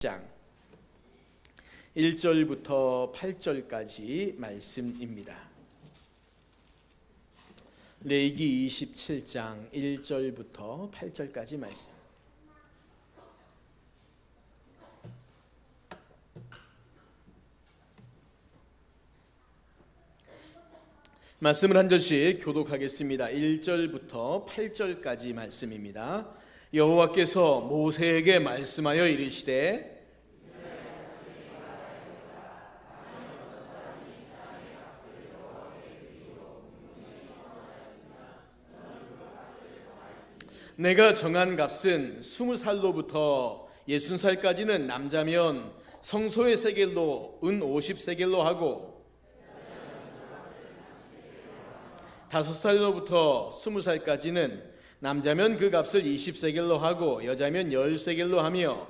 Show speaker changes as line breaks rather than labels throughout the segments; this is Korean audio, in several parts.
장 1절부터 8절까지 말씀입니다. 레위기 27장 1절부터 8절까지 말씀. 말씀을 한 절씩 교독하겠습니다. 1절부터 8절까지 말씀입니다. 여호와께서 모세에게 말씀하여 이르시되 내가 정한 값은 20살로부터 60살까지는 남자면 성소의 세겔로 은 50세겔로 하고 5살로부터 20살까지는 남자면 그 값을 20세겔로 하고 여자면 10세겔로 하며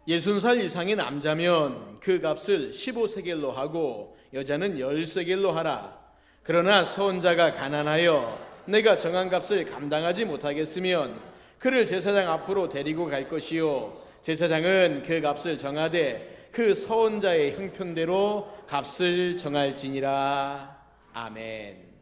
60살 이상의 남자면 그 값을 15세겔로 하고 여자는 10세겔로 하라. 그러나 서원자가 가난하여 내가 정한 값을 감당하지 못하겠으면 그를 제사장 앞으로 데리고 갈 것이요 제사장은 그 값을 정하되 그 서원자의 형편대로 값을 정할지니라. 아멘.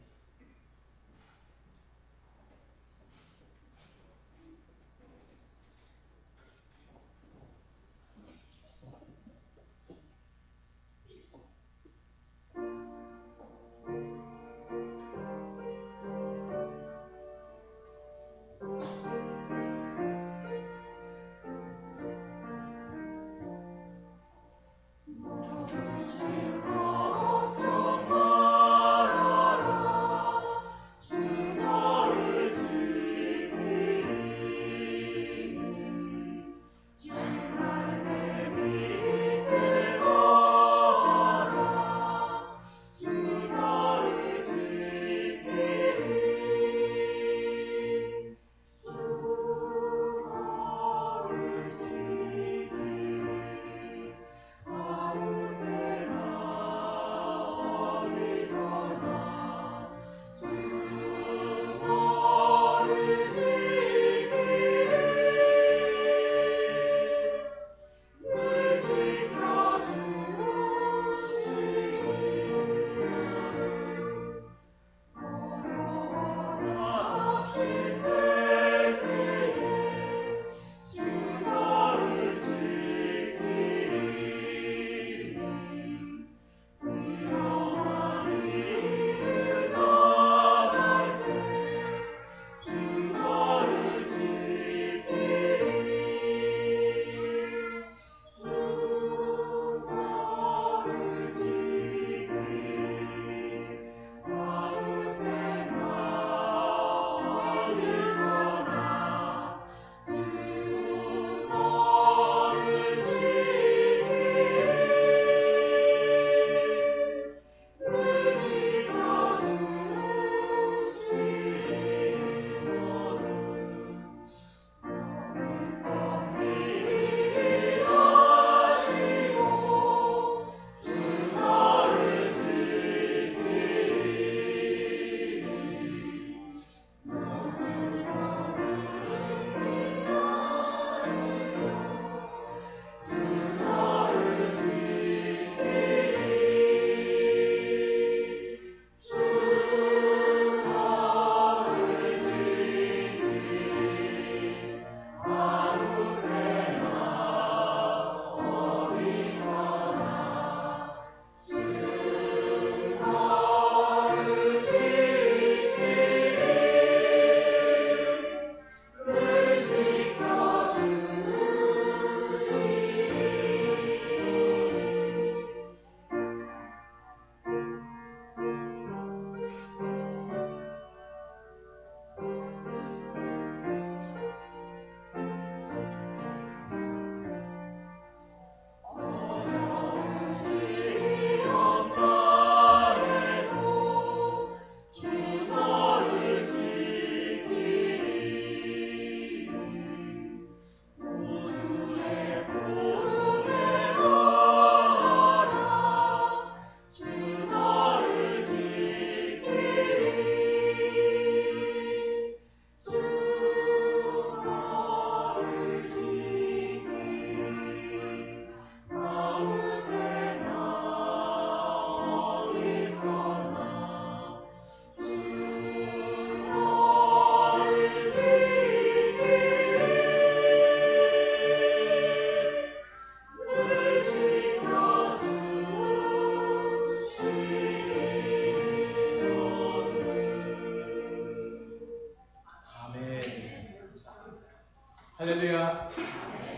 할렐루야.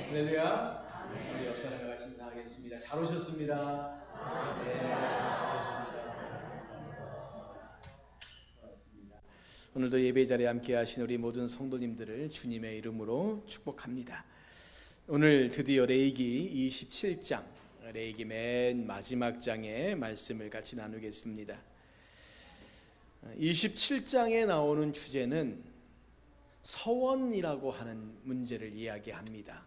할렐루야. 우리 옆 사람과 같이 인사하겠습니다. 잘 오셨습니다. 네, 반갑습니다. 오늘도 예배 자리에 함께 하신 우리 모든 성도님들을 주님의 이름으로 축복합니다. 오늘 드디어 레위기 27장, 레위기 맨 마지막 장의 말씀을 같이 나누겠습니다. 27장에 나오는 주제는 서원이라고 하는 문제를 이야기합니다.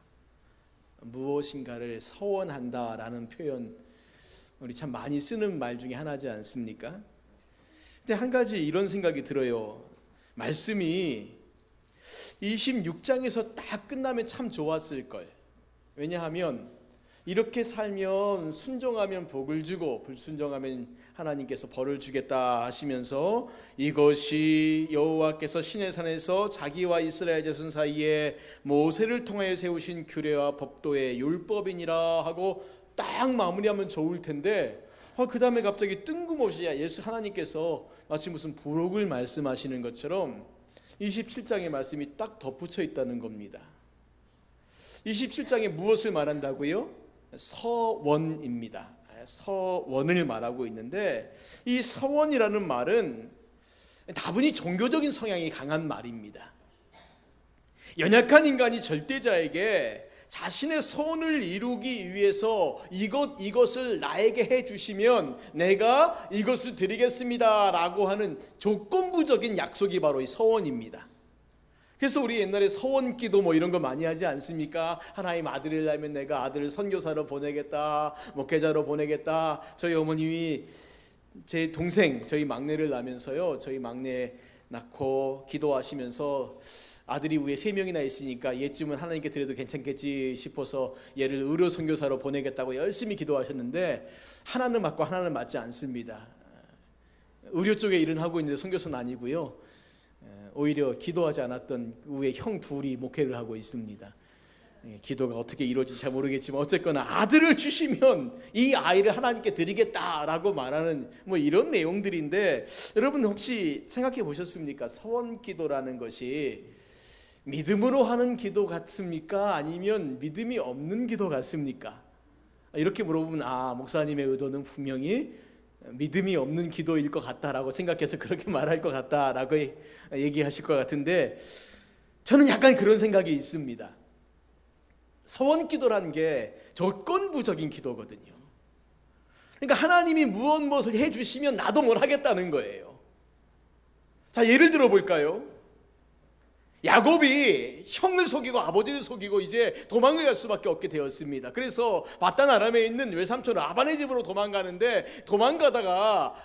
무엇인가를 서원한다라는 표현, 우리 참 많이 쓰는 말 중에 하나지 않습니까? 근데 한 가지 이런 생각이 들어요. 말씀이 26장에서 딱 끝나면 참 좋았을 걸. 왜냐하면 이렇게 살면 순종하면 복을 주고 불순종하면 하나님께서 벌을 주겠다 하시면서 이것이 여호와께서 시내산에서 자기와 이스라엘 자손 사이에 모세를 통하여 세우신 규례와 법도의 율법이니라 하고 딱 마무리하면 좋을 텐데 그 다음에 갑자기 뜬금없이 예수 하나님께서 마치 무슨 부록을 말씀하시는 것처럼 27장의 말씀이 딱 덧붙여 있다는 겁니다. 27장에 무엇을 말한다고요? 서원입니다. 서원을 말하고 있는데 이 서원이라는 말은 다분히 종교적인 성향이 강한 말입니다. 연약한 인간이 절대자에게 자신의 소원을 이루기 위해서 이것을 나에게 해주시면 내가 이것을 드리겠습니다 라고 하는 조건부적인 약속이 바로 이 서원입니다. 그래서 우리 옛날에 서원기도 뭐 이런 거 많이 하지 않습니까? 하나님 아들을 낳으면 내가 아들을 선교사로 보내겠다, 목회자로 보내겠다. 저희 어머님이 제 동생, 저희 막내를 낳으면서요, 저희 막내 낳고 기도하시면서 아들이 위에 3명이나 있으니까 얘쯤은 하나님께 드려도 괜찮겠지 싶어서 얘를 의료 선교사로 보내겠다고 열심히 기도하셨는데 하나는 맞고 하나는 맞지 않습니다. 의료 쪽에 일은 하고 있는데 선교사는 아니고요. 오히려 기도하지 않았던 위에 형 둘이 목회를 하고 있습니다. 기도가 어떻게 이루어질지 잘 모르겠지만 어쨌거나 아들을 주시면 이 아이를 하나님께 드리겠다라고 말하는 뭐 이런 내용들인데 여러분 혹시 생각해 보셨습니까? 서원기도라는 것이 믿음으로 하는 기도 같습니까? 아니면 믿음이 없는 기도 같습니까? 이렇게 물어보면 목사님의 의도는 분명히 믿음이 없는 기도일 것 같다라고 생각해서 그렇게 말할 것 같다라고 얘기하실 것 같은데 저는 약간 그런 생각이 있습니다. 서원기도라는 게 조건부적인 기도거든요. 그러니까 하나님이 무엇을 해주시면 나도 뭘 하겠다는 거예요. 자, 예를 들어 볼까요? 야곱이 형을 속이고 아버지를 속이고 이제 도망을 갈 수밖에 없게 되었습니다. 그래서 바단 아람에 있는 외삼촌 라반의 집으로 도망가는데 도망가다가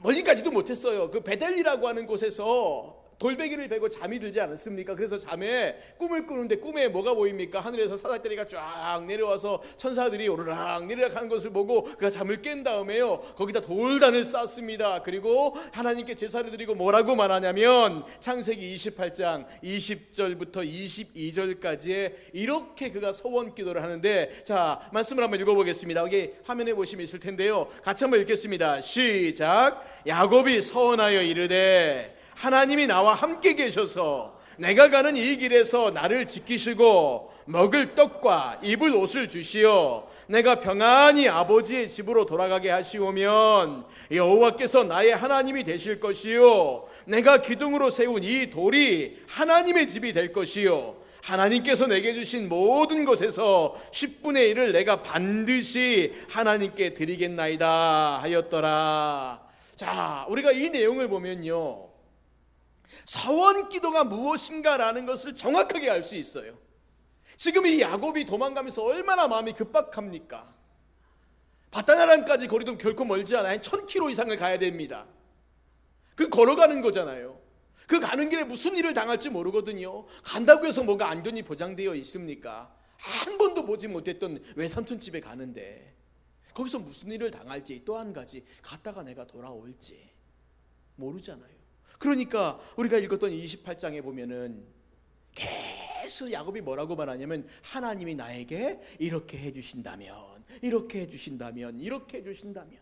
멀리까지도 못했어요. 그 베델이라고 하는 곳에서 돌베개를 베고 잠이 들지 않았습니까? 그래서 잠에 꿈을 꾸는데 꿈에 뭐가 보입니까? 하늘에서 사닥다리가 쫙 내려와서 천사들이 오르락 내리락 하는 것을 보고 그가 잠을 깬 다음에요, 거기다 돌단을 쌓습니다. 그리고 하나님께 제사를 드리고 뭐라고 말하냐면 창세기 28장 20절부터 22절까지에 이렇게 그가 서원기도를 하는데, 자, 말씀을 한번 읽어보겠습니다. 여기 화면에 보시면 있을 텐데요, 같이 한번 읽겠습니다. 시작. 야곱이 서원하여 이르되 하나님이 나와 함께 계셔서 내가 가는 이 길에서 나를 지키시고 먹을 떡과 입을 옷을 주시어 내가 평안히 아버지의 집으로 돌아가게 하시오면 여호와께서 나의 하나님이 되실 것이요 내가 기둥으로 세운 이 돌이 하나님의 집이 될 것이요 하나님께서 내게 주신 모든 것에서 10분의 1을 내가 반드시 하나님께 드리겠나이다 하였더라. 자, 우리가 이 내용을 보면요, 서원기도가 무엇인가라는 것을 정확하게 알 수 있어요. 지금 이 야곱이 도망가면서 얼마나 마음이 급박합니까? 바단 아람까지 거리도 결코 멀지 않아요. 1000km 이상을 가야 됩니다. 그 걸어가는 거잖아요. 그 가는 길에 무슨 일을 당할지 모르거든요. 간다고 해서 뭐가 안전이 보장되어 있습니까? 한 번도 보지 못했던 외삼촌 집에 가는데 거기서 무슨 일을 당할지, 또 한 가지 갔다가 내가 돌아올지 모르잖아요. 그러니까 우리가 읽었던 28장에 보면은 계속 야곱이 뭐라고 말하냐면 하나님이 나에게 이렇게 해주신다면, 이렇게 해주신다면, 이렇게 해주신다면.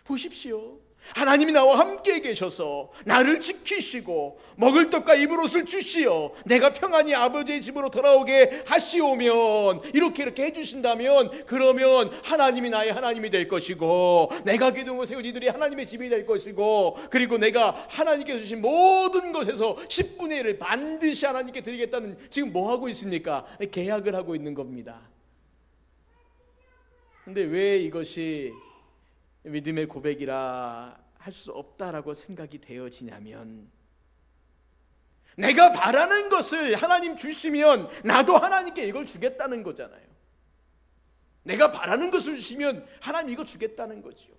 보십시오. 하나님이 나와 함께 계셔서 나를 지키시고 먹을 떡과 입을 옷을 주시어 내가 평안히 아버지의 집으로 돌아오게 하시오면, 이렇게 해주신다면, 그러면 하나님이 나의 하나님이 될 것이고, 내가 기둥을 세운 이들이 하나님의 집이 될 것이고, 그리고 내가 하나님께서 주신 모든 것에서 10분의 1을 반드시 하나님께 드리겠다는, 지금 뭐 하고 있습니까? 계약을 하고 있는 겁니다. 근데 왜 이것이 믿음의 고백이라 할 수 없다라고 생각이 되어지냐면, 내가 바라는 것을 하나님 주시면 나도 하나님께 이걸 주겠다는 거잖아요. 내가 바라는 것을 주시면 하나님 이거 주겠다는 거지요.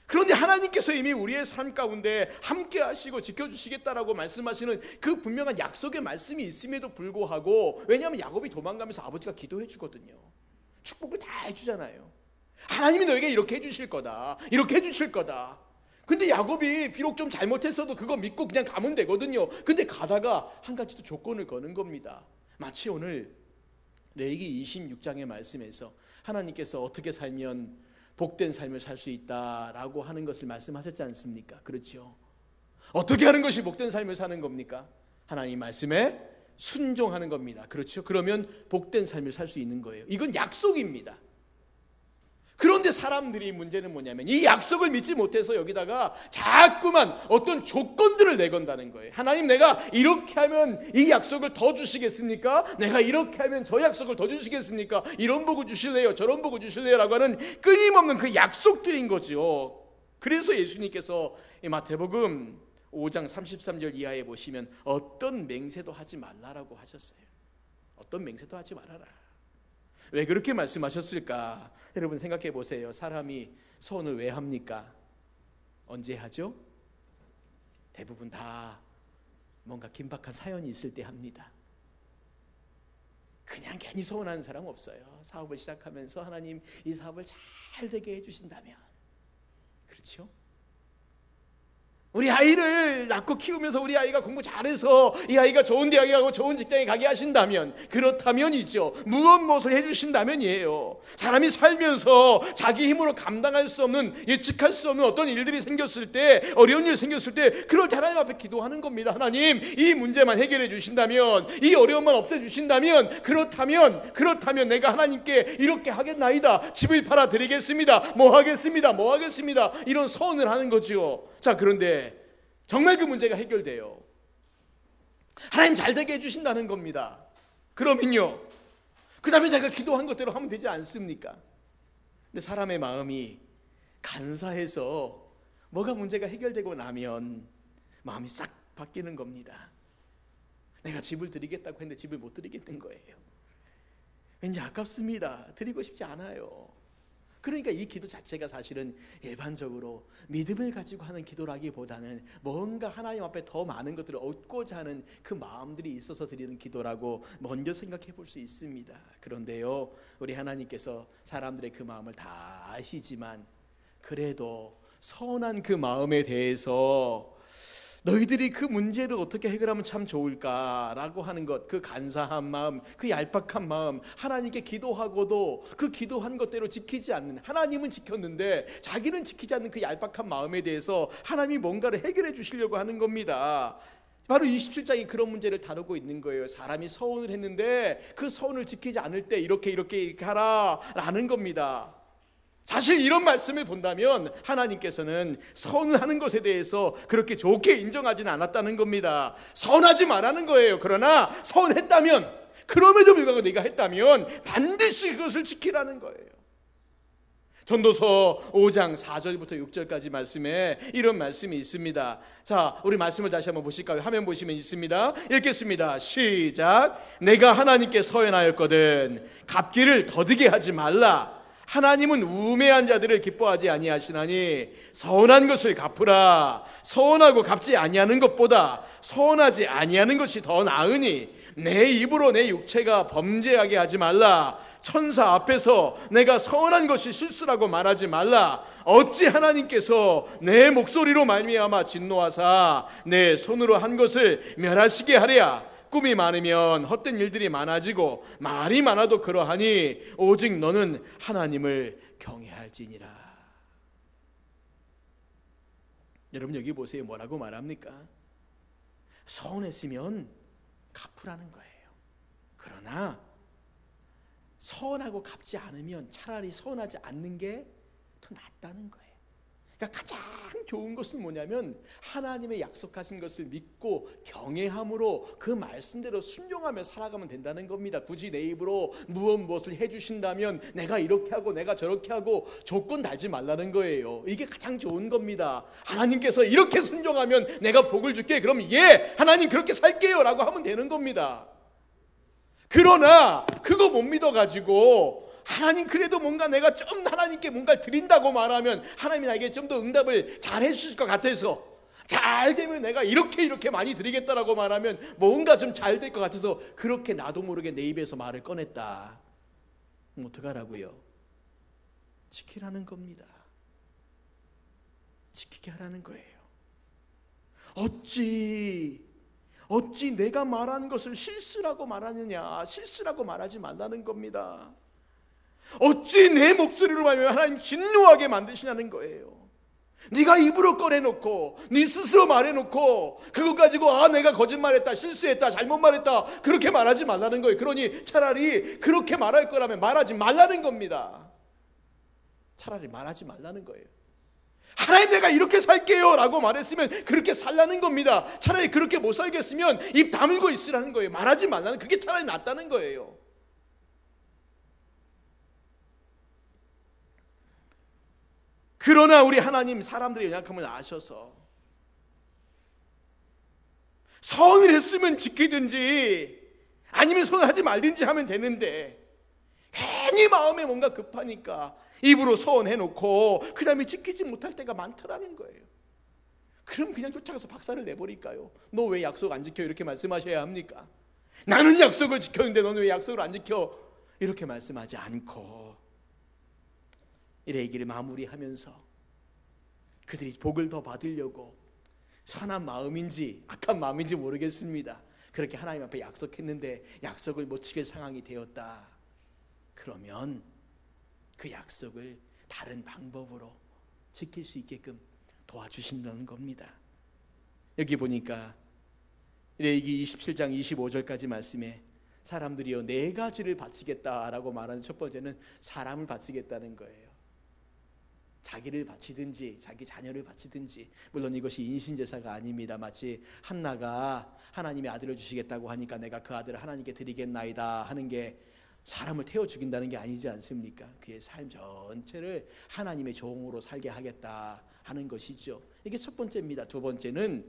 그런데 하나님께서 이미 우리의 삶 가운데 함께 하시고 지켜주시겠다라고 말씀하시는 그 분명한 약속의 말씀이 있음에도 불구하고, 왜냐하면 야곱이 도망가면서 아버지가 기도해 주거든요. 축복을 다 해주잖아요. 하나님이 너에게 이렇게 해주실 거다, 이렇게 해주실 거다. 근데 야곱이 비록 좀 잘못했어도 그거 믿고 그냥 가면 되거든요. 근데 가다가 한 가지 또 조건을 거는 겁니다. 마치 오늘 레위기 26장의 말씀에서 하나님께서 어떻게 살면 복된 삶을 살 수 있다라고 하는 것을 말씀하셨지 않습니까? 그렇죠. 어떻게 하는 것이 복된 삶을 사는 겁니까? 하나님 말씀에 순종하는 겁니다. 그렇죠. 그러면 복된 삶을 살 수 있는 거예요. 이건 약속입니다. 그런데 사람들이 문제는 뭐냐면, 이 약속을 믿지 못해서 여기다가 자꾸만 어떤 조건들을 내건다는 거예요. 하나님, 내가 이렇게 하면 이 약속을 더 주시겠습니까? 내가 이렇게 하면 저 약속을 더 주시겠습니까? 이런 복을 주실래요? 저런 복을 주실래요? 라고 하는 끊임없는 그 약속들인 거죠. 그래서 예수님께서 이 마태복음 5장 33절 이하에 보시면 어떤 맹세도 하지 말라라고 하셨어요. 어떤 맹세도 하지 말아라. 왜 그렇게 말씀하셨을까? 여러분 생각해 보세요. 사람이 소원을 왜 합니까? 언제 하죠? 대부분 다 뭔가 긴박한 사연이 있을 때 합니다. 그냥 괜히 소원하는 사람 없어요. 사업을 시작하면서 하나님 이 사업을 잘 되게 해주신다면, 그렇죠? 우리 아이를 낳고 키우면서 우리 아이가 공부 잘해서 이 아이가 좋은 대학에 가고 좋은 직장에 가게 하신다면, 그렇다면이죠. 무엇을 해주신다면이에요. 사람이 살면서 자기 힘으로 감당할 수 없는, 예측할 수 없는 어떤 일들이 생겼을 때, 어려운 일 생겼을 때, 그럴 때 하나님 앞에 기도하는 겁니다. 하나님, 이 문제만 해결해 주신다면, 이 어려움만 없애주신다면, 그렇다면 내가 하나님께 이렇게 하겠나이다. 집을 팔아 드리겠습니다. 뭐 하겠습니다. 이런 소원을 하는 거죠. 자, 그런데 정말 그 문제가 해결돼요. 하나님 잘 되게 해주신다는 겁니다. 그러면요, 그 다음에 제가 기도한 것대로 하면 되지 않습니까? 근데 사람의 마음이 간사해서 뭐가 문제가 해결되고 나면 마음이 싹 바뀌는 겁니다. 내가 집을 드리겠다고 했는데 집을 못 드리겠는 거예요. 왠지 아깝습니다. 드리고 싶지 않아요. 그러니까 이 기도 자체가 사실은 일반적으로 믿음을 가지고 하는 기도라기보다는 뭔가 하나님 앞에 더 많은 것들을 얻고자 하는 그 마음들이 있어서 드리는 기도라고 먼저 생각해 볼 수 있습니다. 그런데요, 우리 하나님께서 사람들의 그 마음을 다 아시지만 그래도 선한 그 마음에 대해서 너희들이 그 문제를 어떻게 해결하면 참 좋을까라고 하는 것, 그 간사한 마음, 그 얄팍한 마음, 하나님께 기도하고도 그 기도한 것대로 지키지 않는, 하나님은 지켰는데 자기는 지키지 않는 그 얄팍한 마음에 대해서 하나님이 뭔가를 해결해 주시려고 하는 겁니다. 바로 27장이 그런 문제를 다루고 있는 거예요. 사람이 서원을 했는데 그 서원을 지키지 않을 때 이렇게 하라라는 겁니다. 사실 이런 말씀을 본다면 하나님께서는 선을 하는 것에 대해서 그렇게 좋게 인정하지는 않았다는 겁니다. 선하지 말라는 거예요. 그러나 선했다면, 그럼에도 불구하고 네가 했다면 반드시 그것을 지키라는 거예요. 전도서 5장 4절부터 6절까지 말씀에 이런 말씀이 있습니다. 자, 우리 말씀을 다시 한번 보실까요? 화면 보시면 있습니다. 읽겠습니다. 시작. 내가 하나님께 서연하였거든 갚기를 더디게 하지 말라. 하나님은 우매한 자들을 기뻐하지 아니하시나니 서운한 것을 갚으라. 서운하고 갚지 아니하는 것보다 서운하지 아니하는 것이 더 나으니 내 입으로 내 육체가 범죄하게 하지 말라. 천사 앞에서 내가 서운한 것이 실수라고 말하지 말라. 어찌 하나님께서 내 목소리로 말미암아 진노하사 내 손으로 한 것을 멸하시게 하랴. 꿈이 많으면 헛된 일들이 많아지고 말이 많아도 그러하니 오직 너는 하나님을 경외할지니라. 여러분 여기 보세요. 뭐라고 말합니까? 서운했으면 갚으라는 거예요. 그러나 서운하고 갚지 않으면 차라리 서운하지 않는 게 더 낫다는 거예요. 그러니까 가장 좋은 것은 뭐냐면 하나님의 약속하신 것을 믿고 경외함으로 그 말씀대로 순종하며 살아가면 된다는 겁니다. 굳이 내 입으로 무엇을 해주신다면 내가 이렇게 하고 내가 저렇게 하고 조건 달지 말라는 거예요. 이게 가장 좋은 겁니다. 하나님께서 이렇게 순종하면 내가 복을 줄게. 그럼 예, 하나님 그렇게 살게요 라고 하면 되는 겁니다. 그러나 그거 못 믿어가지고 하나님 그래도 뭔가 내가 좀 하나님께 뭔가 드린다고 말하면 하나님이 나에게 좀 더 응답을 잘 해주실 것 같아서, 잘 되면 내가 이렇게 많이 드리겠다라고 말하면 뭔가 좀 잘 될 것 같아서 그렇게 나도 모르게 내 입에서 말을 꺼냈다. 어떡하라고요? 지키라는 겁니다. 지키게 하라는 거예요. 어찌 내가 말한 것을 실수라고 말하느냐? 실수라고 말하지 말라는 겁니다. 어찌 내 목소리로 말하면 하나님 진노하게 만드시냐는 거예요. 네가 입으로 꺼내놓고 네 스스로 말해놓고 그것 가지고 내가 거짓말했다, 실수했다, 잘못 말했다 그렇게 말하지 말라는 거예요. 그러니 차라리 그렇게 말할 거라면 말하지 말라는 겁니다. 차라리 말하지 말라는 거예요. 하나님 내가 이렇게 살게요 라고 말했으면 그렇게 살라는 겁니다. 차라리 그렇게 못 살겠으면 입 다물고 있으라는 거예요. 말하지 말라는, 그게 차라리 낫다는 거예요. 그러나 우리 하나님 사람들의 연약함을 아셔서 선을 했으면 지키든지 아니면 선하지 말든지 하면 되는데 괜히 마음에 뭔가 급하니까 입으로 서원해놓고 그 다음에 지키지 못할 때가 많더라는 거예요. 그럼 그냥 쫓아가서 박살을 내버릴까요? 너 왜 약속 안 지켜? 이렇게 말씀하셔야 합니까? 나는 약속을 지켰는데 너는 왜 약속을 안 지켜? 이렇게 말씀하지 않고 이 얘기를 마무리하면서 그들이 복을 더 받으려고 선한 마음인지 악한 마음인지 모르겠습니다. 그렇게 하나님 앞에 약속했는데 약속을 못 지킬 상황이 되었다. 그러면 그 약속을 다른 방법으로 지킬 수 있게끔 도와주신다는 겁니다. 여기 보니까 레위기 27장 25절까지 말씀에 사람들이요 4가지를 바치겠다라고 말하는 첫 번째는 사람을 바치겠다는 거예요. 자기를 바치든지 자기 자녀를 바치든지, 물론 이것이 인신제사가 아닙니다. 마치 한나가 하나님의 아들을 주시겠다고 하니까 내가 그 아들을 하나님께 드리겠나이다 하는 게 사람을 태워 죽인다는 게 아니지 않습니까? 그의 삶 전체를 하나님의 종으로 살게 하겠다 하는 것이죠. 이게 첫 번째입니다. 두 번째는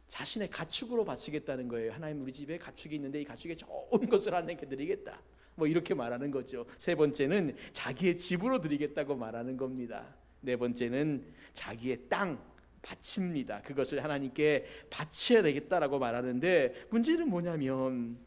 자신의 가축으로 바치겠다는 거예요. 하나님 우리 집에 가축이 있는데 이 가축에 좋은 것을 하나님께 드리겠다, 이렇게 말하는 거죠. 세 번째는 자기의 집으로 드리겠다고 말하는 겁니다. 네 번째는 자기의 땅 바칩니다. 그것을 하나님께 바쳐야 되겠다라고 말하는데 문제는 뭐냐면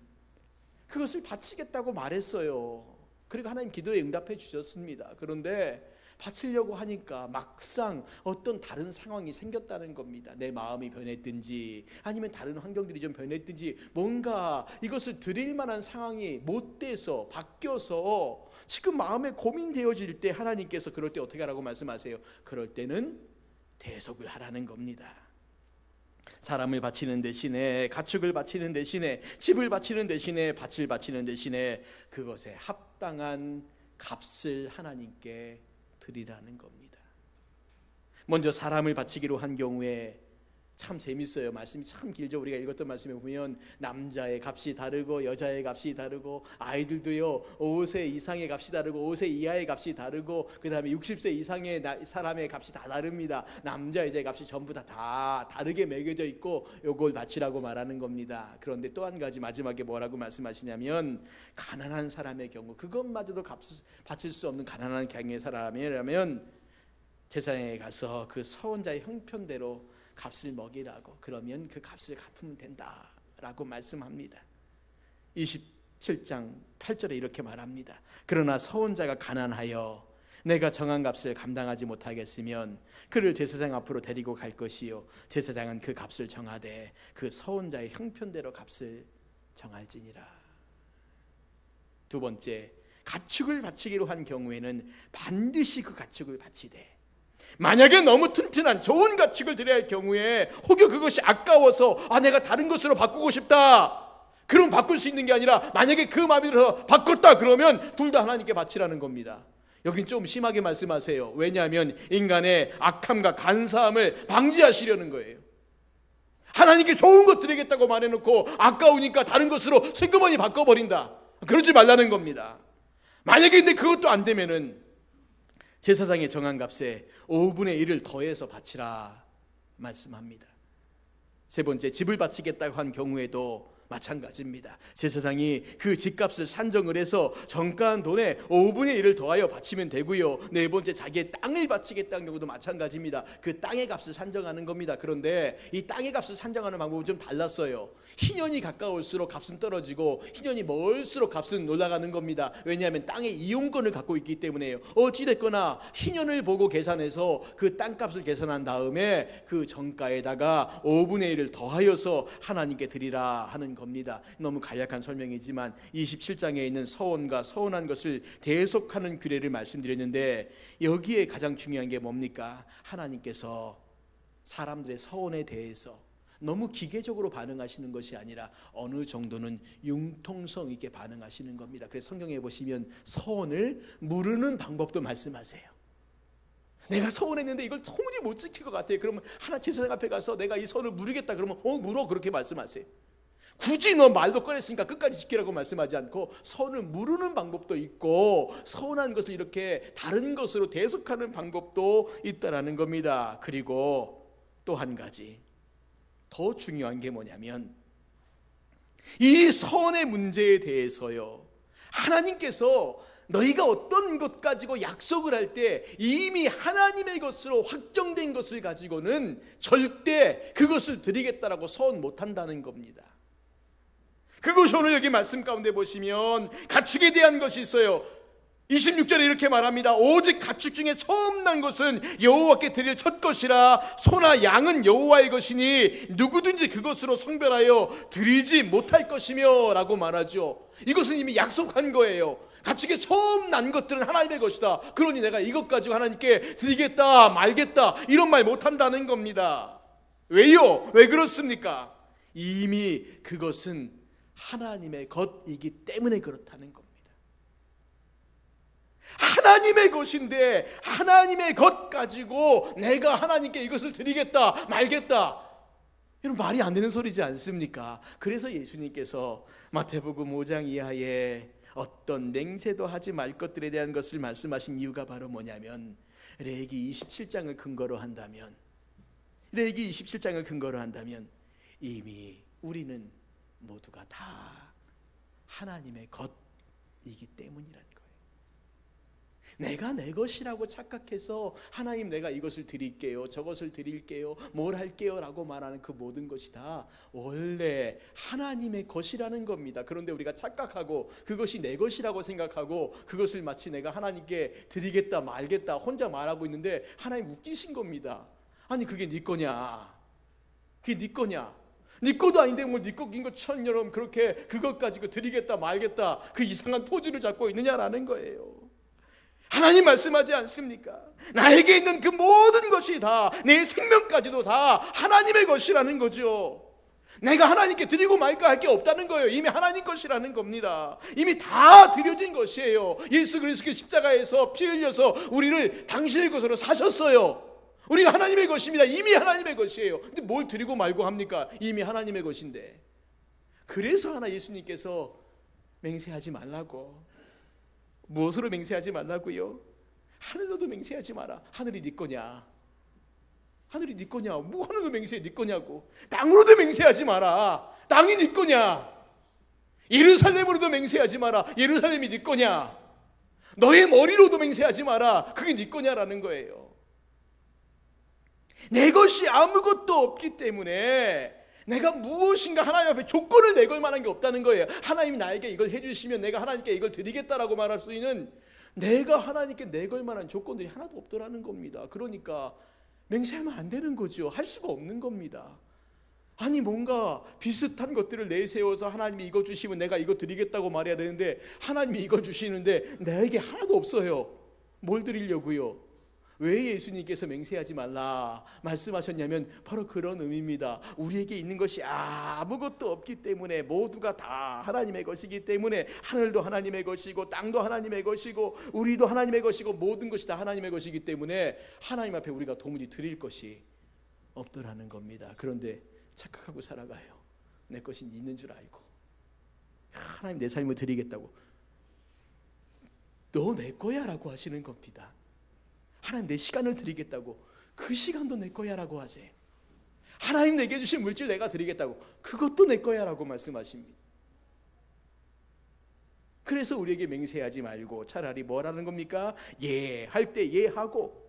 그것을 바치겠다고 말했어요. 그리고 하나님 기도에 응답해 주셨습니다. 그런데 바치려고 하니까 막상 어떤 다른 상황이 생겼다는 겁니다. 내 마음이 변했든지 아니면 다른 환경들이 좀 변했든지 뭔가 이것을 드릴 만한 상황이 못 돼서 바뀌어서 지금 마음에 고민되어질 때 하나님께서 그럴 때 어떻게 하라고 말씀하세요? 그럴 때는 대속을 하라는 겁니다. 사람을 바치는 대신에, 가축을 바치는 대신에, 집을 바치는 대신에, 밭을 바치는 대신에 그것에 합당한 값을 하나님께 드리라는 겁니다. 먼저 사람을 바치기로 한 경우에 참 재밌어요. 말씀이 참 길죠. 우리가 읽었던 말씀에 보면 남자의 값이 다르고 여자의 값이 다르고 아이들도요 5세 이상의 값이 다르고 5세 이하의 값이 다르고 그 다음에 60세 이상의 사람의 값이 다 다릅니다. 남자 여자의 값이 전부 다 다르게 매겨져 있고 요걸 바치라고 말하는 겁니다. 그런데 또 한 가지 마지막에 뭐라고 말씀하시냐면 가난한 사람의 경우, 그것마저도 바칠 수 없는 가난한 경우의 사람이라면 제사장에 가서 그 서원자의 형편대로 값을 먹이라고, 그러면 그 값을 갚으면 된다라고 말씀합니다. 27장 8절에 이렇게 말합니다. 그러나 서원자가 가난하여 내가 정한 값을 감당하지 못하겠으면 그를 제사장 앞으로 데리고 갈 것이요 제사장은 그 값을 정하되 그 서원자의 형편대로 값을 정할지니라. 두 번째, 가축을 바치기로 한 경우에는 반드시 그 가축을 바치되 만약에 너무 튼튼한 좋은 가축을 드려야 할 경우에 혹여 그것이 아까워서 내가 다른 것으로 바꾸고 싶다, 그럼 바꿀 수 있는 게 아니라 만약에 그 마음이 들어서 바꿨다 그러면 둘 다 하나님께 바치라는 겁니다. 여긴 좀 심하게 말씀하세요. 왜냐하면 인간의 악함과 간사함을 방지하시려는 거예요. 하나님께 좋은 것 드리겠다고 말해놓고 아까우니까 다른 것으로 슬그머니 바꿔버린다, 그러지 말라는 겁니다. 만약에 근데 그것도 안 되면은 제사장의 정한 값에 5분의 1을 더해서 바치라 말씀합니다. 세 번째, 집을 바치겠다고 한 경우에도 마찬가지입니다. 제사장이 그 집값을 산정을 해서 정가한 돈에 5분의 1을 더하여 바치면 되고요. 네 번째, 자기의 땅을 바치겠다는 경우도 마찬가지입니다. 그 땅의 값을 산정하는 겁니다. 그런데 이 땅의 값을 산정하는 방법은 좀 달랐어요. 희년이 가까울수록 값은 떨어지고 희년이 멀수록 값은 올라가는 겁니다. 왜냐하면 땅의 이용권을 갖고 있기 때문에요. 어찌됐거나 희년을 보고 계산해서 그 땅값을 계산한 다음에 그 정가에다가 5분의 1을 더하여서 하나님께 드리라 하는 겁니다. 너무 간략한 설명이지만 27장에 있는 서원과 서원한 것을 대속하는 규례를 말씀드렸는데, 여기에 가장 중요한 게 뭡니까? 하나님께서 사람들의 서원에 대해서 너무 기계적으로 반응하시는 것이 아니라 어느 정도는 융통성 있게 반응하시는 겁니다. 그래서 성경에 보시면 서원을 물으는 방법도 말씀하세요. 내가 서원했는데 이걸 도무지 못 지킬 것 같아요. 그러면 하나 제사장 앞에 가서 내가 이 서원을 물으겠다 그러면 물어, 그렇게 말씀하세요. 굳이 너 말도 꺼냈으니까 끝까지 지키라고 말씀하지 않고 서원을 물으는 방법도 있고 서운한 것을 이렇게 다른 것으로 대속하는 방법도 있다라는 겁니다. 그리고 또 한 가지 더 중요한 게 뭐냐면, 이 서원의 문제에 대해서요, 하나님께서 너희가 어떤 것 가지고 약속을 할 때 이미 하나님의 것으로 확정된 것을 가지고는 절대 그것을 드리겠다라고 서원 못한다는 겁니다. 그것이 오늘 여기 말씀 가운데 보시면 가축에 대한 것이 있어요. 26절에 이렇게 말합니다. 오직 가축 중에 처음 난 것은 여호와께 드릴 첫 것이라 소나 양은 여호와의 것이니 누구든지 그것으로 성별하여 드리지 못할 것이며 라고 말하죠. 이것은 이미 약속한 거예요. 가축에 처음 난 것들은 하나님의 것이다. 그러니 내가 이것 가지고 하나님께 드리겠다 말겠다 이런 말 못한다는 겁니다. 왜요? 왜 그렇습니까? 이미 그것은 하나님의 것이기 때문에 그렇다는 겁니다. 하나님의 것인데 하나님의 것 가지고 내가 하나님께 이것을 드리겠다 말겠다, 이런 말이 안 되는 소리지 않습니까? 그래서 예수님께서 마태복음 5장 이하에 어떤 맹세도 하지 말 것들에 대한 것을 말씀하신 이유가 바로 뭐냐면, 레위기 27장을 근거로 한다면 이미 우리는 모두가 다 하나님의 것이기 때문이라는 거예요. 내가 내 것이라고 착각해서 하나님 내가 이것을 드릴게요, 저것을 드릴게요, 뭘 할게요 라고 말하는 그 모든 것이 다 원래 하나님의 것이라는 겁니다. 그런데 우리가 착각하고 그것이 내 것이라고 생각하고 그것을 마치 내가 하나님께 드리겠다 말겠다 혼자 말하고 있는데 하나님 웃기신 겁니다. 아니 그게 네 거냐? 그게 네 거냐? 네 거도 아닌데 뭐 네 거인 것처럼 그렇게 그것 가지고 드리겠다 말겠다 그 이상한 포즈를 잡고 있느냐라는 거예요. 하나님 말씀하지 않습니까? 나에게 있는 그 모든 것이 다, 내 생명까지도 다 하나님의 것이라는 거죠. 내가 하나님께 드리고 말까 할 게 없다는 거예요. 이미 하나님 것이라는 겁니다. 이미 다 드려진 것이에요. 예수 그리스도 십자가에서 피 흘려서 우리를 당신의 것으로 사셨어요. 우리가 하나님의 것입니다. 이미 하나님의 것이에요. 근데 뭘 드리고 말고 합니까? 이미 하나님의 것인데. 그래서 하나 예수님께서 맹세하지 말라고. 무엇으로 맹세하지 말라고요? 하늘로도 맹세하지 마라. 하늘이 네 거냐? 하늘이 네 거냐? 뭐 하늘로 맹세해 네 거냐고. 땅으로도 맹세하지 마라. 땅이 네 거냐? 예루살렘으로도 맹세하지 마라. 예루살렘이 네 거냐? 너의 머리로도 맹세하지 마라. 그게 네 거냐라는 거예요. 내 것이 아무것도 없기 때문에 내가 무엇인가 하나님 앞에 조건을 내걸 만한 게 없다는 거예요. 하나님이 나에게 이걸 해주시면 내가 하나님께 이걸 드리겠다라고 말할 수 있는, 내가 하나님께 내걸 만한 조건들이 하나도 없더라는 겁니다. 그러니까 맹세하면 안 되는 거죠. 할 수가 없는 겁니다. 아니 뭔가 비슷한 것들을 내세워서 하나님이 이거 주시면 내가 이거 드리겠다고 말해야 되는데 하나님이 이거 주시는데 나에게 하나도 없어요. 뭘 드리려고요? 왜 예수님께서 맹세하지 말라 말씀하셨냐면 바로 그런 의미입니다. 우리에게 있는 것이 아무것도 없기 때문에, 모두가 다 하나님의 것이기 때문에, 하늘도 하나님의 것이고 땅도 하나님의 것이고 우리도 하나님의 것이고 모든 것이 다 하나님의 것이기 때문에 하나님 앞에 우리가 도무지 드릴 것이 없더라는 겁니다. 그런데 착각하고 살아가요. 내 것이 있는 줄 알고. 하나님 내 삶을 드리겠다고, 너 내 거야 라고 하시는 겁니다. 하나님 내 시간을 드리겠다고, 그 시간도 내 거야 라고 하세요. 하나님 내게 주신 물질 내가 드리겠다고, 그것도 내 거야 라고 말씀하십니다. 그래서 우리에게 맹세하지 말고 차라리 뭐라는 겁니까? 예 할 때 예 하고,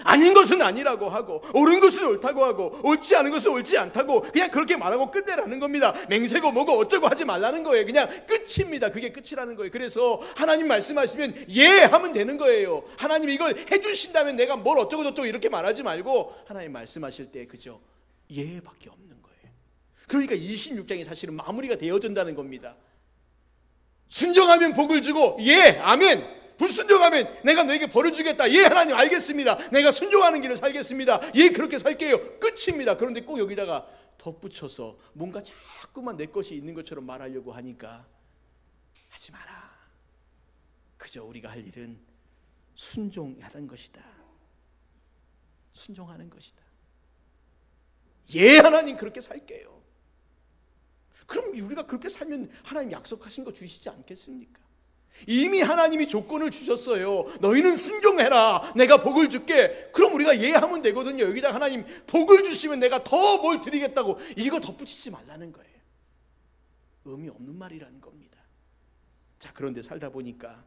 아닌 것은 아니라고 하고, 옳은 것은 옳다고 하고, 옳지 않은 것은 옳지 않다고 그냥 그렇게 말하고 끝내라는 겁니다. 맹세고 뭐고 어쩌고 하지 말라는 거예요. 그냥 끝입니다. 그게 끝이라는 거예요. 그래서 하나님 말씀하시면 예 하면 되는 거예요. 하나님 이걸 해주신다면 내가 뭘 어쩌고 저쩌고 이렇게 말하지 말고 하나님 말씀하실 때 그저 예밖에 없는 거예요. 그러니까 26장이 사실은 마무리가 되어진다는 겁니다. 순종하면 복을 주고 예 아멘, 불순종하면 내가 너에게 벌을 주겠다. 예 하나님 알겠습니다. 내가 순종하는 길을 살겠습니다. 예 그렇게 살게요. 끝입니다. 그런데 꼭 여기다가 덧붙여서 뭔가 자꾸만 내 것이 있는 것처럼 말하려고 하니까 하지 마라. 그저 우리가 할 일은 순종하는 것이다. 순종하는 것이다. 예 하나님 그렇게 살게요. 그럼 우리가 그렇게 살면 하나님 약속하신 거 주시지 않겠습니까? 이미 하나님이 조건을 주셨어요. 너희는 순종해라. 내가 복을 줄게. 그럼 우리가 예하면 되거든요. 여기다 하나님 복을 주시면 내가 더 뭘 드리겠다고 이거 덧붙이지 말라는 거예요. 의미 없는 말이라는 겁니다. 자, 그런데 살다 보니까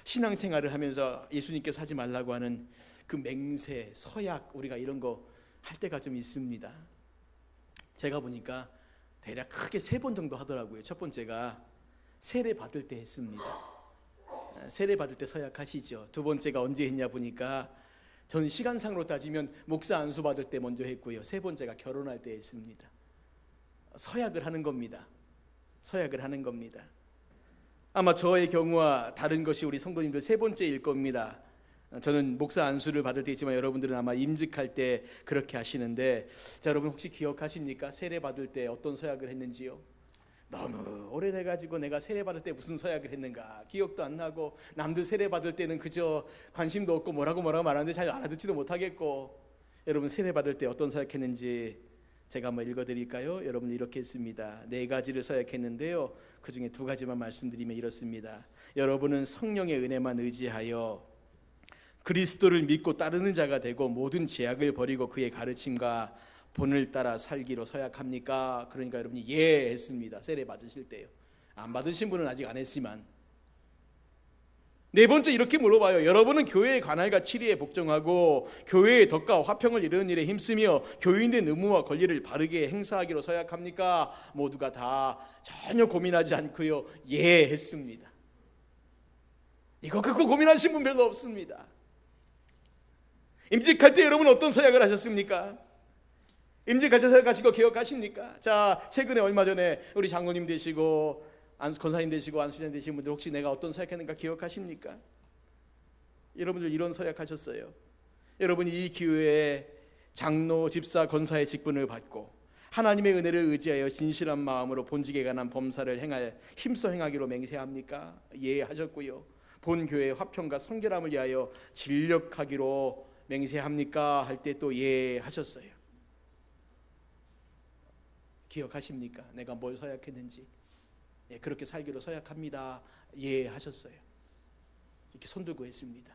신앙생활을 하면서 예수님께서 하지 말라고 하는 그 맹세, 서약, 우리가 이런 거 할 때가 좀 있습니다. 제가 보니까 대략 크게 3번 정도 하더라고요. 첫 번째가 세례 받을 때 했습니다. 세례 받을 때 서약하시죠. 두 번째가 언제 했냐 보니까 저는 시간상으로 따지면 목사 안수 받을 때 먼저 했고요. 세 번째가 결혼할 때 했습니다. 서약을 하는 겁니다. 서약을 하는 겁니다. 아마 저의 경우와 다른 것이 우리 성도님들 세 번째일 겁니다. 저는 목사 안수를 받을 때 있지만 여러분들은 아마 임직할 때 그렇게 하시는데, 자, 여러분 혹시 기억하십니까? 세례 받을 때 어떤 서약을 했는지요? 너무 오래돼가지고 내가 세례 받을 때 무슨 서약을 했는가 기억도 안 나고, 남들 세례 받을 때는 그저 관심도 없고 뭐라고 말하는데 잘 알아듣지도 못하겠고. 여러분 세례 받을 때 어떤 서약했는지 제가 한번 읽어드릴까요? 여러분 이렇게 했습니다. 4가지를 서약했는데요, 그 중에 2가지만 말씀드리면 이렇습니다. 여러분은 성령의 은혜만 의지하여 그리스도를 믿고 따르는 자가 되고 모든 죄악을 버리고 그의 가르침과 본을 따라 살기로 서약합니까? 그러니까 여러분이 예 했습니다. 세례 받으실 때요. 안 받으신 분은 아직 안 했지만. 4번째 이렇게 물어봐요. 여러분은 교회의 관할과 치리에 복종하고 교회의 덕과 화평을 이루는 일에 힘쓰며 교인의 의무와 권리를 바르게 행사하기로 서약합니까? 모두가 다 전혀 고민하지 않고요, 예 했습니다. 이거 갖고 고민하신 분 별로 없습니다. 임직할 때 여러분 어떤 서약을 하셨습니까? 임직할 때 서약하시고 기억하십니까? 자, 최근에 얼마 전에 우리 장로님 되시고 권사님 되시고 안수장 되신 분들 혹시 내가 어떤 서약했는가 기억하십니까? 여러분들 이런 서약하셨어요. 여러분이 이 기회에 장로, 집사, 권사의 직분을 받고 하나님의 은혜를 의지하여 진실한 마음으로 본직에 관한 범사를 힘써 행하기로 맹세합니까? 예 하셨고요. 본 교회의 화평과 성결함을 위하여 진력하기로 맹세합니까? 할 때 또 예 하셨어요. 기억하십니까? 내가 뭘 서약했는지. 예, 그렇게 살기로 서약합니다. 예 하셨어요. 이렇게 손들고 했습니다.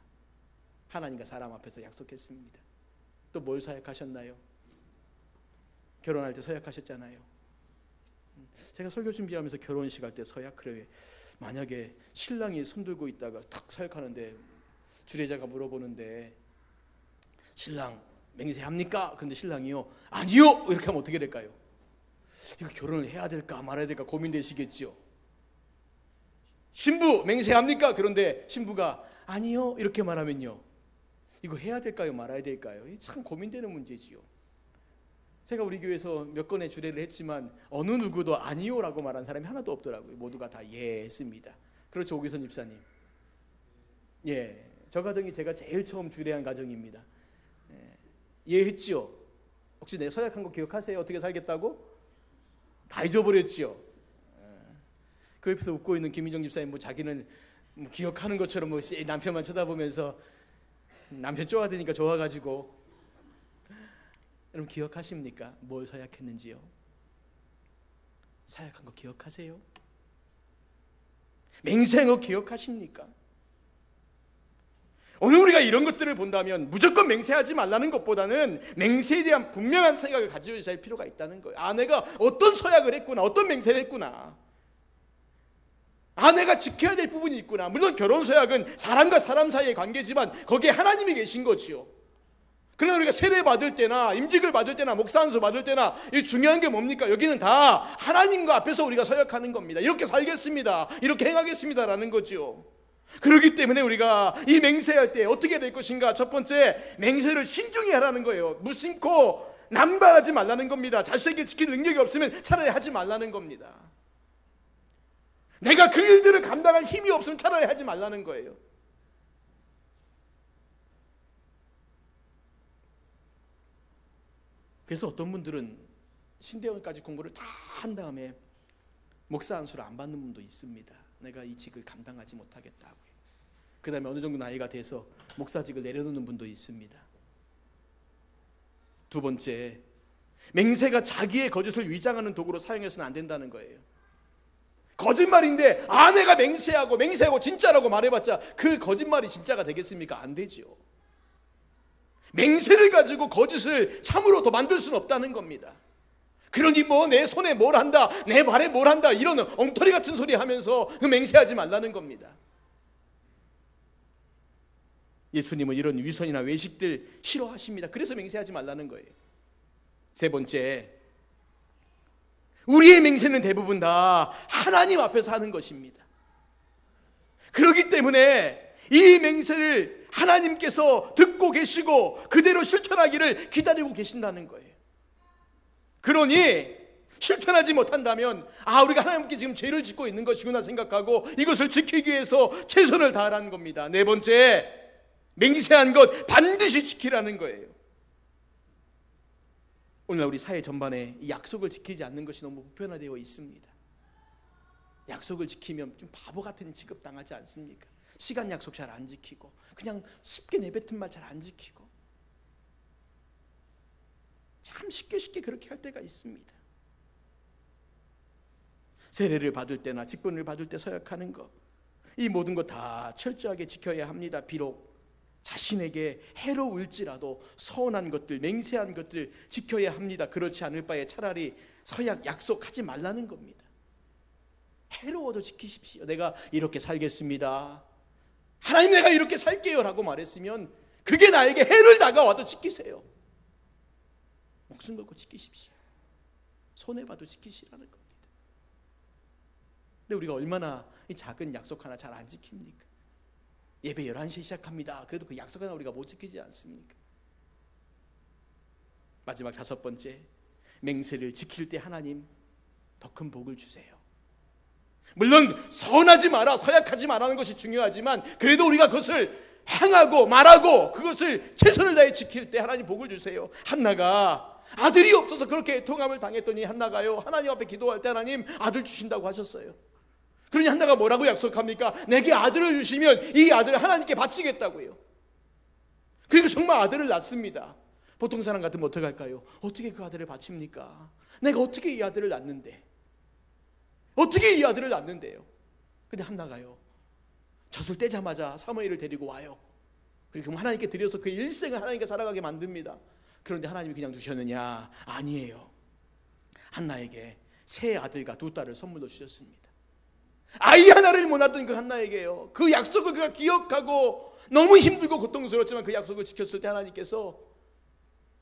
하나님과 사람 앞에서 약속했습니다. 또 뭘 서약하셨나요? 결혼할 때 서약하셨잖아요. 제가 설교 준비하면서 결혼식 할 때 서약, 그래 만약에 신랑이 손들고 있다가 탁 서약하는데 주례자가 물어보는데 신랑 맹세합니까? 근데 신랑이요 아니요 이렇게 하면 어떻게 될까요? 이거 결혼을 해야 될까 말아야 될까 고민되시겠지요. 신부 맹세합니까? 그런데 신부가 아니요 이렇게 말하면요, 이거 해야 될까요 말아야 될까요? 참 고민되는 문제지요. 제가 우리 교회에서 몇 건의 주례를 했지만 어느 누구도 아니요라고 말한 사람이 하나도 없더라고요. 모두가 다 예 했습니다. 그렇죠, 오기선 집사님? 예, 저 가정이 제가 제일 처음 주례한 가정입니다. 이해했지요? 혹시 내 서약한 거 기억하세요? 어떻게 살겠다고? 다 잊어버렸지요? 그 옆에서 웃고 있는 김희정 집사님 자기는 기억하는 것처럼 남편만 쳐다보면서 남편 쪼아드니까 좋아가지고. 여러분 기억하십니까? 뭘 서약했는지요? 서약한 거 기억하세요? 맹세한 거 기억하십니까? 오늘 우리가 이런 것들을 본다면 무조건 맹세하지 말라는 것보다는 맹세에 대한 분명한 생각을 가지고 있어야 필요가 있다는 거예요. 내가 어떤 서약을 했구나, 어떤 맹세를 했구나, 내가 지켜야 될 부분이 있구나. 물론 결혼 서약은 사람과 사람 사이의 관계지만 거기에 하나님이 계신 거지요. 그러나 우리가 세례 받을 때나 임직을 받을 때나 목사 안수 받을 때나 이 중요한 게 뭡니까? 여기는 다 하나님과 앞에서 우리가 서약하는 겁니다. 이렇게 살겠습니다, 이렇게 행하겠습니다라는 거죠. 그렇기 때문에 우리가 이 맹세할 때 어떻게 될 것인가? 첫 번째, 맹세를 신중히 하라는 거예요. 무심코 남발하지 말라는 겁니다. 자식에게 지킬 능력이 없으면 차라리 하지 말라는 겁니다. 내가 그 일들을 감당할 힘이 없으면 차라리 하지 말라는 거예요. 그래서 어떤 분들은 신대원까지 공부를 다 한 다음에 목사 안수를 안 받는 분도 있습니다. 내가 이 직을 감당하지 못하겠다고요. 그 다음에 어느 정도 나이가 돼서 목사직을 내려놓는 분도 있습니다. 두 번째, 맹세가 자기의 거짓을 위장하는 도구로 사용해서는 안 된다는 거예요. 거짓말인데 내가 맹세하고 진짜라고 말해봤자 그 거짓말이 진짜가 되겠습니까? 안 되죠. 맹세를 가지고 거짓을 참으로 더 만들 수는 없다는 겁니다. 그러니 내 손에 뭘 한다, 내 말에 뭘 한다, 이런 엉터리 같은 소리 하면서 그 맹세하지 말라는 겁니다. 예수님은 이런 위선이나 외식들 싫어하십니다. 그래서 맹세하지 말라는 거예요. 세 번째, 우리의 맹세는 대부분 다 하나님 앞에서 하는 것입니다. 그렇기 때문에 이 맹세를 하나님께서 듣고 계시고 그대로 실천하기를 기다리고 계신다는 거예요. 그러니 실천하지 못한다면 우리가 하나님께 지금 죄를 짓고 있는 것이구나 생각하고 이것을 지키기 위해서 최선을 다하라는 겁니다. 네 번째, 맹세한 것 반드시 지키라는 거예요. 오늘날 우리 사회 전반에 이 약속을 지키지 않는 것이 너무 보편화되어 있습니다. 약속을 지키면 좀 바보 같은 취급 당하지 않습니까? 시간 약속 잘 안 지키고 그냥 쉽게 내뱉은 말 잘 안 지키고 참 쉽게 그렇게 할 때가 있습니다. 세례를 받을 때나 직분을 받을 때 서약하는 것, 이 모든 것 다 철저하게 지켜야 합니다. 비록 자신에게 해로울지라도 서운한 것들, 맹세한 것들 지켜야 합니다. 그렇지 않을 바에 차라리 서약, 약속하지 말라는 겁니다. 해로워도 지키십시오. 내가 이렇게 살겠습니다, 하나님 내가 이렇게 살게요 라고 말했으면 그게 나에게 해를 다가와도 지키세요. 목숨 걸고 지키십시오. 손해봐도 지키시라는 겁니다. 근데 우리가 얼마나 이 작은 약속 하나 잘 안 지킵니까? 예배 11시에 시작합니다. 그래도 그 약속 하나 우리가 못 지키지 않습니까? 마지막 다섯 번째, 맹세를 지킬 때 하나님 더 큰 복을 주세요. 물론 서운하지 마라, 서약하지 말라는 것이 중요하지만 그래도 우리가 그것을 행하고 말하고 그것을 최선을 다해 지킬 때 하나님 복을 주세요. 한나가 아들이 없어서 그렇게 애통함을 당했더니 한나가요, 하나님 앞에 기도할 때 하나님 아들 주신다고 하셨어요. 그러니 한나가 뭐라고 약속합니까? 내게 아들을 주시면 이 아들을 하나님께 바치겠다고요. 그리고 정말 아들을 낳습니다. 보통 사람 같으면 어떻게 할까요? 어떻게 그 아들을 바칩니까? 내가 어떻게 이 아들을 낳는데? 어떻게 이 아들을 낳는데요? 근데 한나가요, 젖을 떼자마자 사무엘을 데리고 와요. 그리고 하나님께 드려서 그 일생을 하나님께 살아가게 만듭니다. 그런데 하나님이 그냥 주셨느냐? 아니에요. 한나에게 세 아들과 두 딸을 선물로 주셨습니다. 아이 하나를 못 낳던 그 한나에게요, 그 약속을 그가 기억하고 너무 힘들고 고통스러웠지만 그 약속을 지켰을 때 하나님께서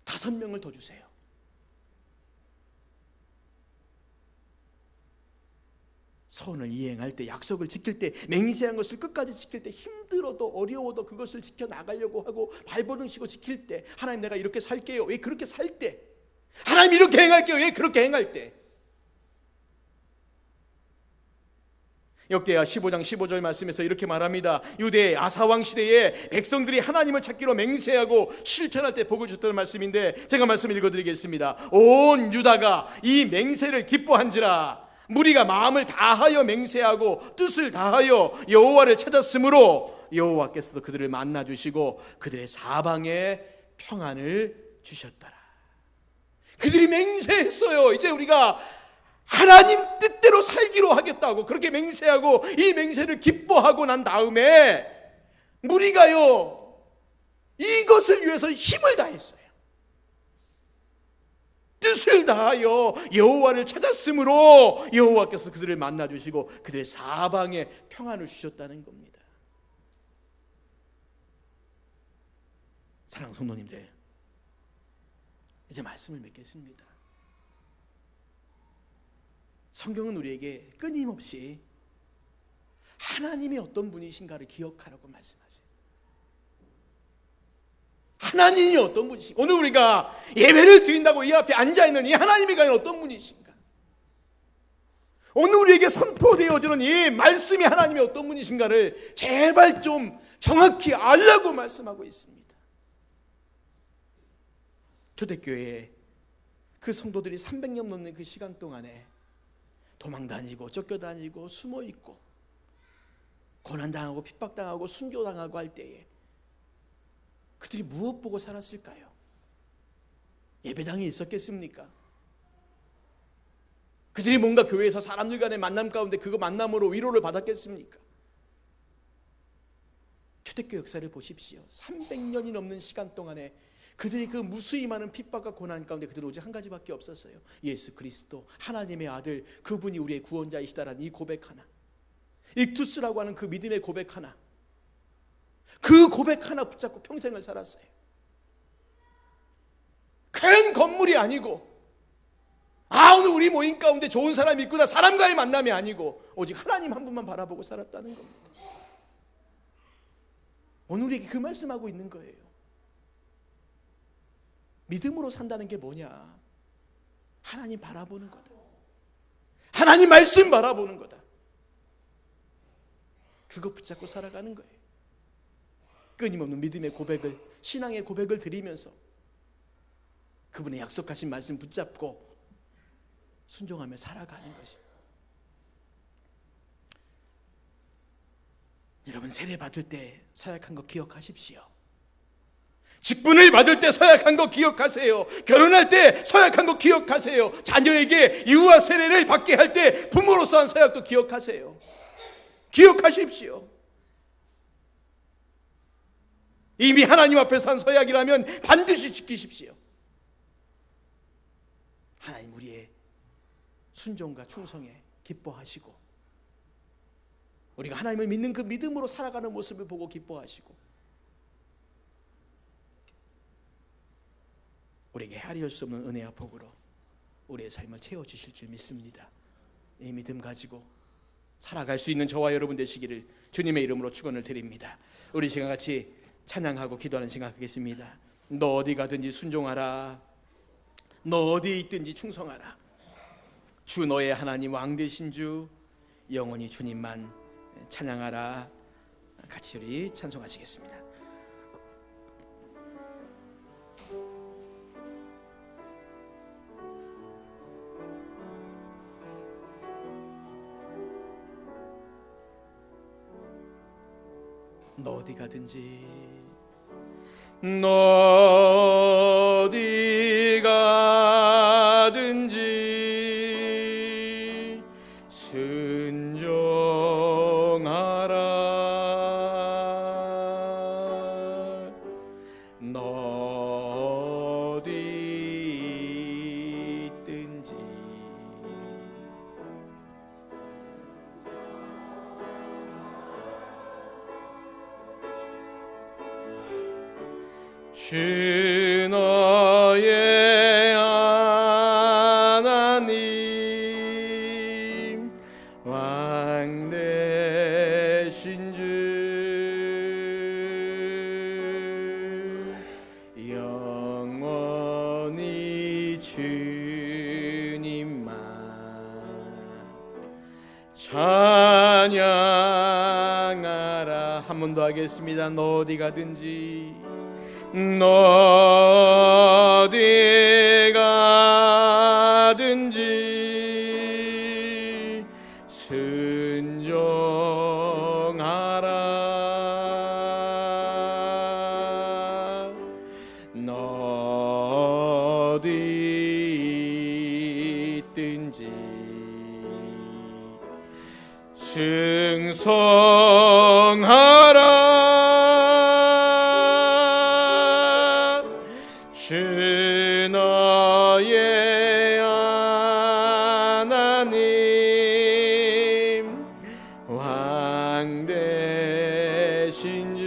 5명을 더 주세요. 서원을 이행할 때, 약속을 지킬 때, 맹세한 것을 끝까지 지킬 때, 힘들어도 어려워도 그것을 지켜나가려고 하고 발버둥 치고 지킬 때, 하나님 내가 이렇게 살게요, 왜 그렇게 살 때, 하나님 이렇게 행할게요, 왜 그렇게 행할 때, 역대하 15장 15절 말씀에서 이렇게 말합니다. 유대 아사왕 시대에 백성들이 하나님을 찾기로 맹세하고 실천할 때 복을 줬다는 말씀인데, 제가 말씀 읽어드리겠습니다. 온 유다가 이 맹세를 기뻐한지라. 무리가 마음을 다하여 맹세하고 뜻을 다하여 여호와를 찾았으므로 여호와께서도 그들을 만나주시고 그들의 사방에 평안을 주셨더라. 그들이 맹세했어요. 이제 우리가 하나님 뜻대로 살기로 하겠다고 그렇게 맹세하고 이 맹세를 기뻐하고 난 다음에 무리가요 이것을 위해서 힘을 다했어요. 뜻을 다하여 여호와를 찾았으므로 여호와께서 그들을 만나주시고 그들의 사방에 평안을 주셨다는 겁니다. 사랑하는 성도님들, 이제 말씀을 맺겠습니다. 성경은 우리에게 끊임없이 하나님이 어떤 분이신가를 기억하라고 말씀하세요. 하나님이 어떤 분이신가? 오늘 우리가 예배를 드린다고 이 앞에 앉아있는 이 하나님이 과연 어떤 분이신가? 오늘 우리에게 선포되어지는 이 말씀이 하나님이 어떤 분이신가를 제발 좀 정확히 알라고 말씀하고 있습니다. 초대교회에 그 성도들이 300년 넘는 그 시간 동안에 도망다니고 쫓겨다니고 숨어있고 고난당하고 핍박당하고 순교당하고 할 때에 그들이 무엇 보고 살았을까요? 예배당이 있었겠습니까? 그들이 뭔가 교회에서 사람들 간의 만남 가운데 그 만남으로 위로를 받았겠습니까? 초대교회 역사를 보십시오. 300년이 넘는 시간 동안에 그들이 그 무수히 많은 핍박과 고난 가운데 그들은 오직 한 가지밖에 없었어요. 예수 그리스도 하나님의 아들, 그분이 우리의 구원자이시다라는 이 고백 하나, 익투스라고 하는 그 믿음의 고백 하나, 그 고백 하나 붙잡고 평생을 살았어요. 큰 건물이 아니고 오늘 우리 모임 가운데 좋은 사람이 있구나, 사람과의 만남이 아니고 오직 하나님 한 분만 바라보고 살았다는 겁니다. 오늘 우리에게 그 말씀하고 있는 거예요. 믿음으로 산다는 게 뭐냐? 하나님 바라보는 거다. 하나님 말씀 바라보는 거다. 그거 붙잡고 살아가는 거예요. 끊임없는 믿음의 고백을, 신앙의 고백을 드리면서 그분의 약속하신 말씀 붙잡고 순종하며 살아가는 것이. 여러분, 세례 받을 때 서약한 거 기억하십시오. 직분을 받을 때 서약한 거 기억하세요. 결혼할 때 서약한 거 기억하세요. 자녀에게 유아 세례를 받게 할 때 부모로서 한 서약도 기억하세요. 기억하십시오. 이미 하나님 앞에서 한 서약이라면 반드시 지키십시오. 하나님 우리의 순종과 충성에 기뻐하시고 우리가 하나님을 믿는 그 믿음으로 살아가는 모습을 보고 기뻐하시고 우리에게 헤아릴 수 없는 은혜와 복으로 우리의 삶을 채워주실 줄 믿습니다. 이 믿음 가지고 살아갈 수 있는 저와 여러분 되시기를 주님의 이름으로 축원을 드립니다. 우리 시간 같이 찬양하고 기도하는 시간 갖겠습니다. 너 어디 가든지 순종하라. 너 어디 있든지 충성하라. 주 너의 하나님 왕 되신 주 영원히 주님만 찬양하라. 같이 우리 찬송하시겠습니다. 너 어디 가든지 너 어디 가든지 순종하라. 너 어디 있든지 주 너의 하나님 왕 되신 주 영원히 주님만 찬양하라. 찬양하라. 한 번 더 하겠습니다. 너 어디 가든지, 너 어디 가든지 순종하라. 너 어디 있든지 충성하라. 주 너의 하나님 왕 되신 주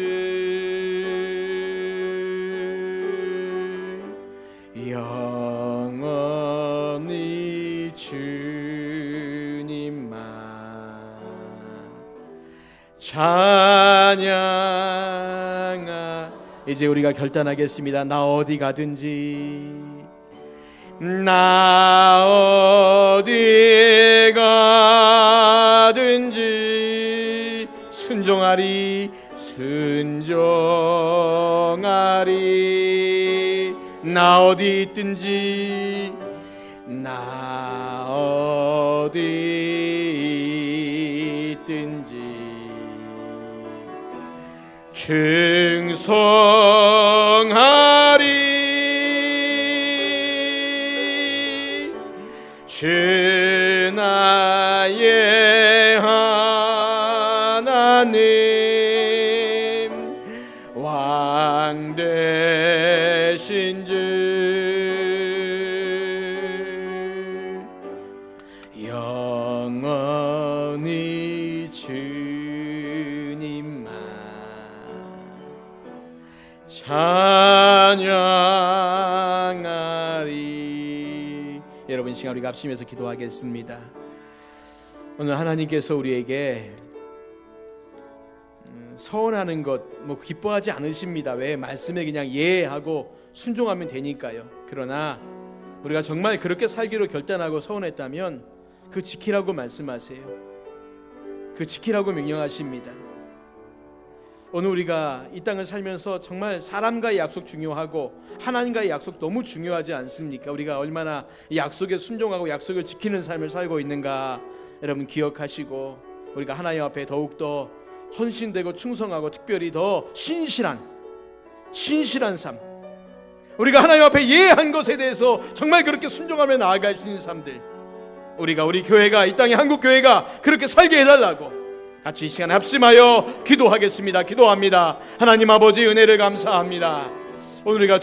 영원히 주님만 찬양하. 이제 우리가 결단하겠습니다. 나 어디 가든지, 나 어디 가든지 순종하리, 순종하리. 나 어디 있든지, 나 어디 있든지 충성하리. 주 나의 하나님 왕 되신 주 영원히 주님만 찬양하리. 여러분, 이 시간 우리가 합심해서 기도하겠습니다. 오늘 하나님께서 우리에게 서운하는 것 기뻐하지 않으십니다. 왜? 말씀에 그냥 예하고 순종하면 되니까요. 그러나 우리가 정말 그렇게 살기로 결단하고 서운했다면 그 지키라고 말씀하세요. 그 지키라고 명령하십니다. 오늘 우리가 이 땅을 살면서 정말 사람과의 약속 중요하고 하나님과의 약속 너무 중요하지 않습니까? 우리가 얼마나 약속에 순종하고 약속을 지키는 삶을 살고 있는가 여러분 기억하시고, 우리가 하나님 앞에 더욱더 헌신되고 충성하고 특별히 더 신실한 삶, 우리가 하나님 앞에 예한 것에 대해서 정말 그렇게 순종하며 나아갈 수 있는 삶들, 우리 교회가, 이 땅의 한국 교회가 그렇게 살게 해달라고 같이 이 시간에 합심하여 기도하겠습니다. 기도합니다. 하나님 아버지, 은혜를 감사합니다. 오늘 우리가